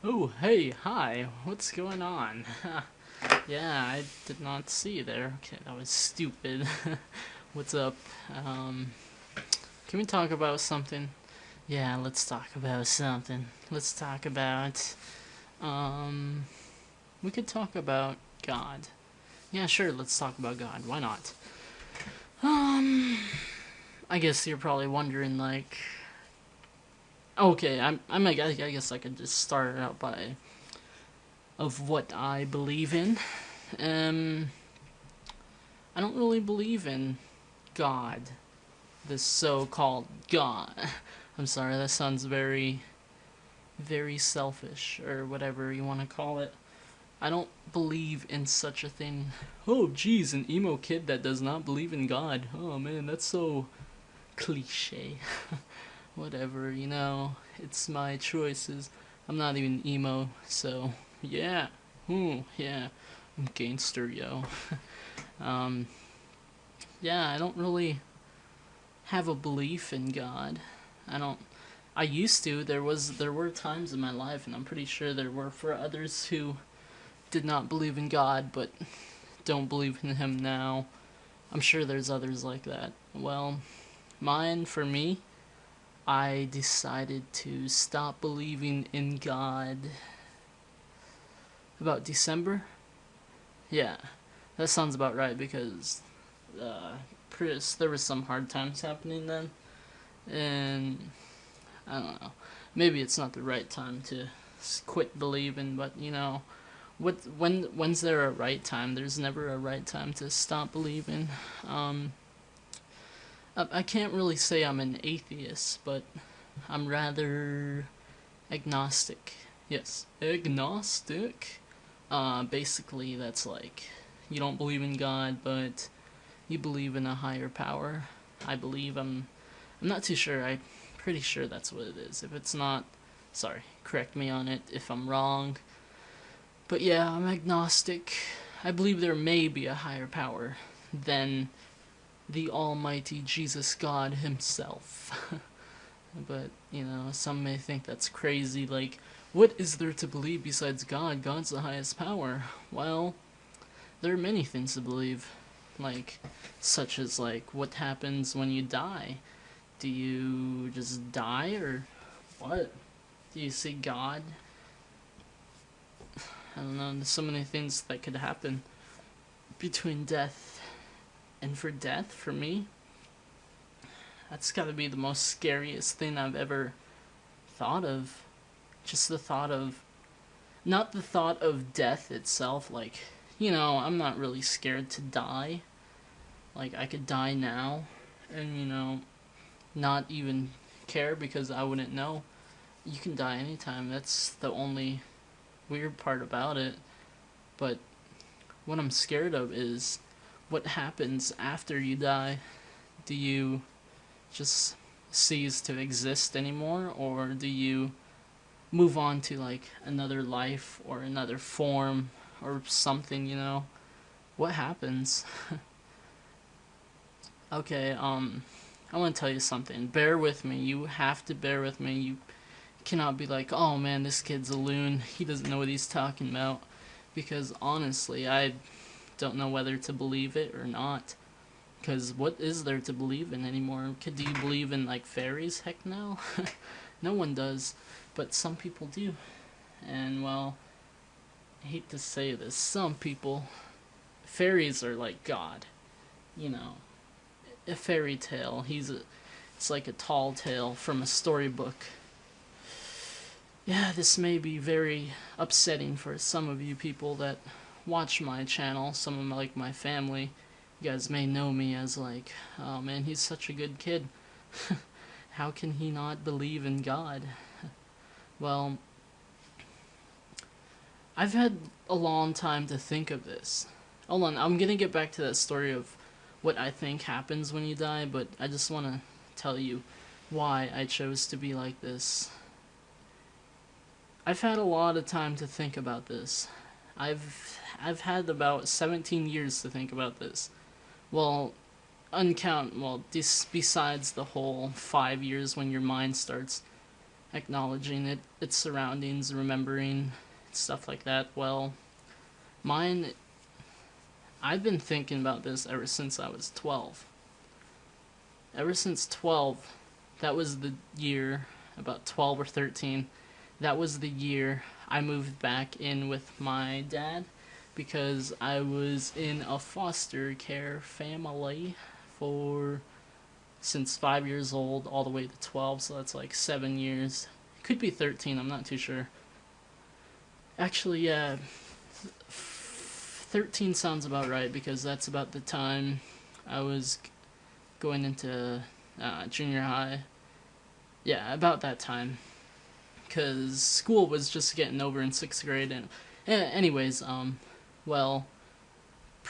Oh, hey, hi, what's going on? Yeah, I did not see you there. Okay, that was stupid. What's up? Um, can we talk about something? Yeah, let's talk about something. Let's talk about, um, we could talk about God. Yeah, sure, let's talk about God. Why not? Um, I guess you're probably wondering, like, okay, I guess I could just start out by, of what I believe in. Um, I don't really believe in God, this so-called God. I'm sorry, that sounds very, very selfish, or whatever you want to call it. I don't believe in such a thing. Oh, geez, an emo kid that does not believe in God. Oh man, that's so cliche. Whatever, it's my choices. I'm not even emo, so yeah. Yeah. I'm gangster, yo. Um, yeah, I don't really have a belief in God. I don't. I used to. There were times in my life, and I'm pretty sure there were for others who did not believe in God, but don't believe in Him now. I'm sure there's others like that. Well, mine for me, I decided to stop believing in God about December. Yeah, that sounds about right because uh, there was some hard times happening then, and I don't know. Maybe it's not the right time to quit believing, but when's there a right time? There's never a right time to stop believing. Um, I can't really say I'm an atheist, but I'm rather agnostic. Yes, agnostic. Basically, that's like you don't believe in God, but you believe in a higher power. I believe I'm not too sure. I'm pretty sure that's what it is. If it's not, sorry, correct me on it if I'm wrong. But yeah, I'm agnostic. I believe there may be a higher power than the almighty Jesus God himself. But, some may think that's crazy. Like, what is there to believe besides God? God's the highest power. Well, there are many things to believe. Like, such as, like, what happens when you die? Do you just die, or what? Do you see God? I don't know, there's so many things that could happen between death. And for death, for me, that's gotta be the most scariest thing I've ever thought of. Just the thought of, not the thought of death itself, like, I'm not really scared to die. Like, I could die now, and, not even care because I wouldn't know. You can die anytime, that's the only weird part about it. But what I'm scared of is what happens after you die. Do you just cease to exist anymore, or do you move on to like another life or another form or something? What happens? Okay, I want to tell you something. Bear with me. You have to bear with me. You cannot be like, oh man, this kid's a loon. He doesn't know what he's talking about. Because honestly, I don't know whether to believe it or not. Because what is there to believe in anymore? Do you believe in like fairies? Heck no. No one does. But some people do. And well, I hate to say this, some people, fairies are like God. You know, a fairy tale. It's like a tall tale from a storybook. Yeah, this may be very upsetting for some of you people that watch my channel. Some of like my family. You guys may know me as like, oh man, he's such a good kid. How can he not believe in God? Well, I've had a long time to think of this. Hold on, I'm gonna get back to that story of what I think happens when you die, but I just want to tell you why I chose to be like this. I've had a lot of time to think about this. I've had about 17 years to think about this. Well, besides the whole 5 years when your mind starts acknowledging its surroundings, remembering stuff like that. Well, mine, I've been thinking about this ever since I was 12. Ever since 12, that was the year, about 12 or 13, that was the year I moved back in with my dad because I was in a foster care family for since 5 years old all the way to 12, so that's like 7 years. It could be 13, I'm not too sure. Actually, yeah, 13 sounds about right because that's about the time I was going into junior high. Yeah, about that time. Because school was just getting over in 6th grade. And anyways, well,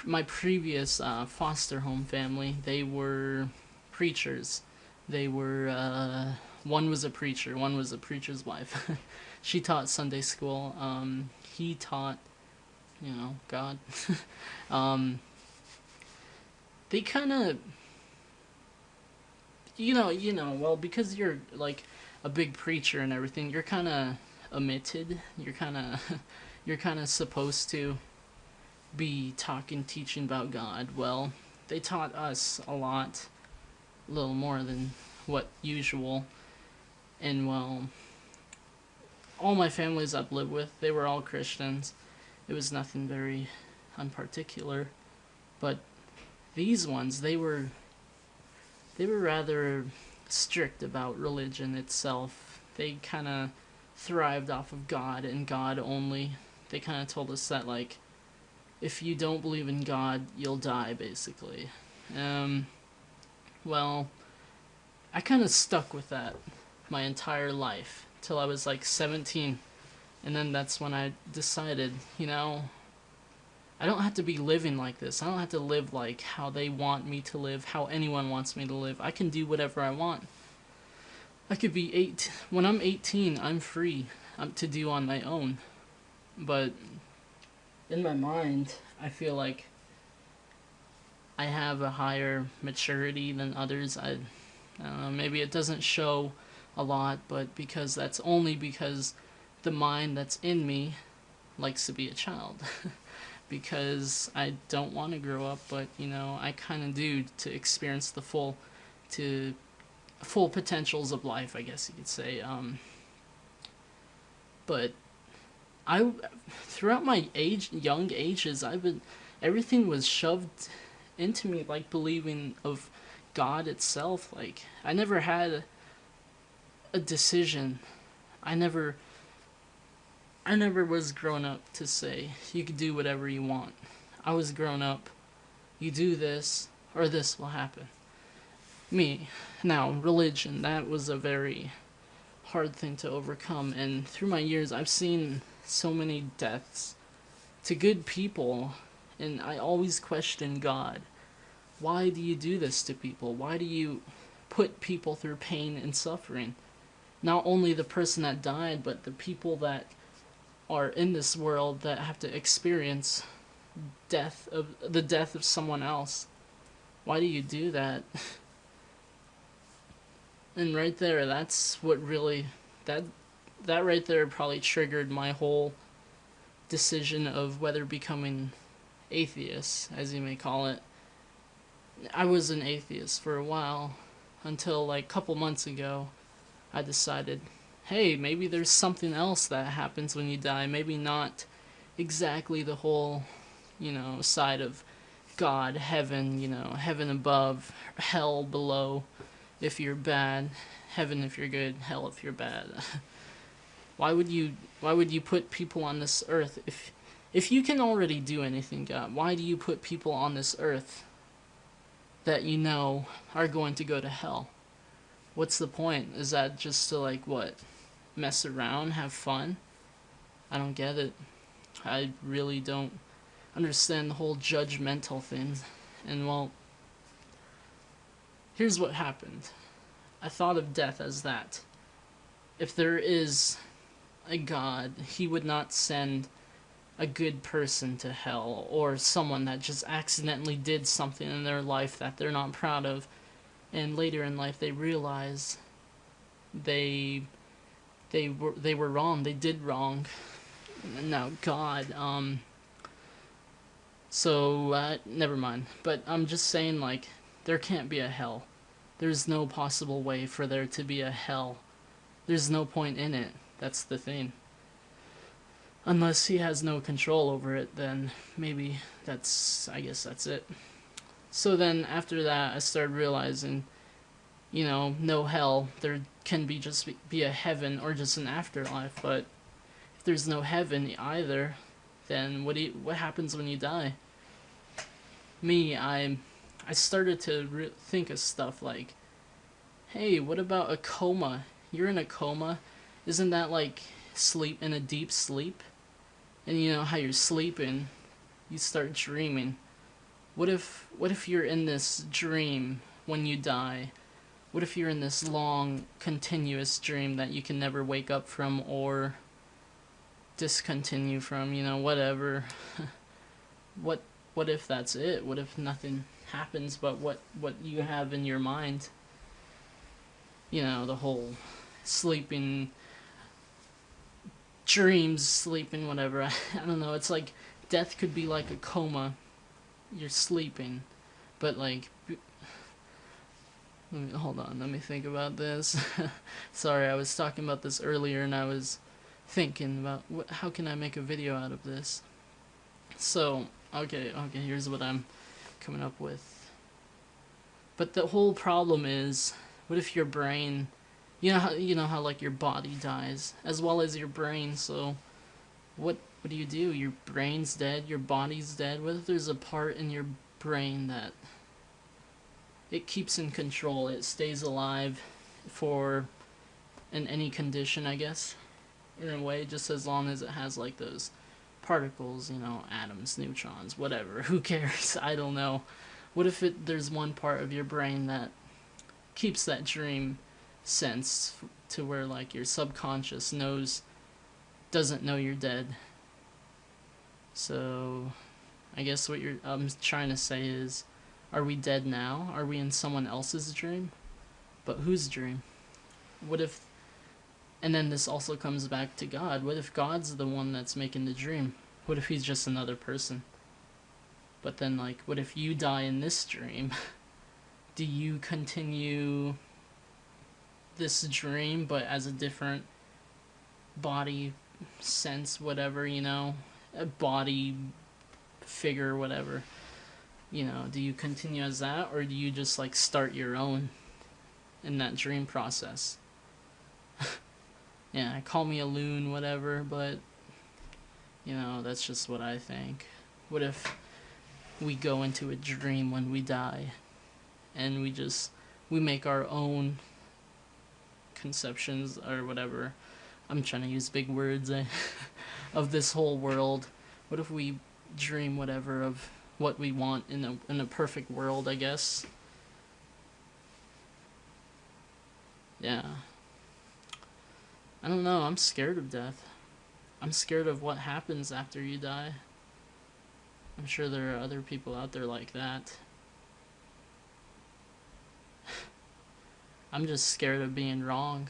my previous foster home family, they were preachers. They were, one was a preacher, one was a preacher's wife. She taught Sunday school. He taught, God. um, they kind of, well, because you're like a big preacher and everything, you're kind of omitted. You're kind of supposed to be talking, teaching about God. Well, they taught us a lot, a little more than what usual. And well, all my families I've lived with, they were all Christians. It was nothing very unparticular, but these ones, they were rather strict about religion itself. They kind of thrived off of God and God only. They kind of told us that, like, if you don't believe in God, you'll die, basically. Well, I kind of stuck with that my entire life till I was like 17. And then that's when I decided, I don't have to be living like this. I don't have to live like how they want me to live, how anyone wants me to live. I can do whatever I want. I could be 8. When I'm 18, I'm free to do on my own. But in my mind, I feel like I have a higher maturity than others. I don't know, maybe it doesn't show a lot, but that's only because the mind that's in me likes to be a child. Because I don't want to grow up, but I kind of do, to experience the full potentials of life, I guess you could say. But I throughout my young ages, everything was shoved into me, like believing of God itself. Like, I never had a decision. I never was grown up to say, you can do whatever you want. I was grown up, you do this, or this will happen. Me. Now, religion, that was a very hard thing to overcome, and through my years, I've seen so many deaths to good people, and I always question God. Why do you do this to people? Why do you put people through pain and suffering? Not only the person that died, but the people that are in this world that have to experience the death of someone else. Why do you do that? And right there, that's what really that right there probably triggered my whole decision of whether becoming atheist, as you may call it. I was an atheist for a while until like a couple months ago I decided, hey, maybe there's something else that happens when you die. Maybe not exactly the whole, side of God, heaven, heaven above, hell below if you're bad, heaven if you're good, hell if you're bad. Why would you put people on this earth if you can already do anything, God? Why do you put people on this earth that are going to go to hell? What's the point? Is that just to like what? Mess around, have fun? I don't get it. I really don't understand the whole judgmental thing. And well, here's what happened. I thought of death as that. If there is a God, he would not send a good person to hell, or someone that just accidentally did something in their life that they're not proud of, and later in life they realize they they were wrong. They did wrong. Now God, so never mind. But I'm just saying, like, there can't be a hell. There's no possible way for there to be a hell. There's no point in it. That's the thing. Unless he has no control over it, then maybe I guess that's it. So then after that, I started realizing, no hell. There can be a heaven or just an afterlife. But if there's no heaven either, then what happens when you die? I started to think of stuff like, hey, what about a coma? You're in a coma. Isn't that like sleep in a deep sleep? And you know how you're sleeping, you start dreaming. What if you're in this dream when you die? What if you're in this long continuous dream that you can never wake up from or discontinue from, whatever. what what if that's it? What if nothing happens but what you have in your mind? The whole sleeping dreams, sleeping, whatever. I don't know. It's like death could be like a coma. You're sleeping, but like, hold on. Let me think about this. Sorry, I was talking about this earlier, and I was thinking about how can I make a video out of this. So okay. Here's what I'm coming up with. But the whole problem is, what if your brain, you know how like your body dies as well as your brain. So what do you do? Your brain's dead, your body's dead. What if there's a part in your brain that it keeps in control? It stays alive for in any condition, I guess. In a way, just as long as it has like those particles, atoms, neutrons, whatever. Who cares? I don't know. What if there's one part of your brain that keeps that dream sense to where like your subconscious doesn't know you're dead. So I guess what I'm trying to say is, are we dead now? Are we in someone else's dream? But whose dream? What if, and then this also comes back to God. What if God's the one that's making the dream? What if he's just another person? But then, like, what if you die in this dream? Do you continue this dream but as a different body sense, whatever, a body figure, whatever? Do you continue as that, or do you just like start your own in that dream process? Yeah, call me a loon, whatever, but that's just what I think. What if we go into a dream when we die and we make our own conceptions or whatever. I'm trying to use big words of this whole world. What if we dream whatever of what we want in a perfect world, I guess. Yeah. I don't know, I'm scared of death. I'm scared of what happens after you die. I'm sure there are other people out there like that. I'm just scared of being wrong.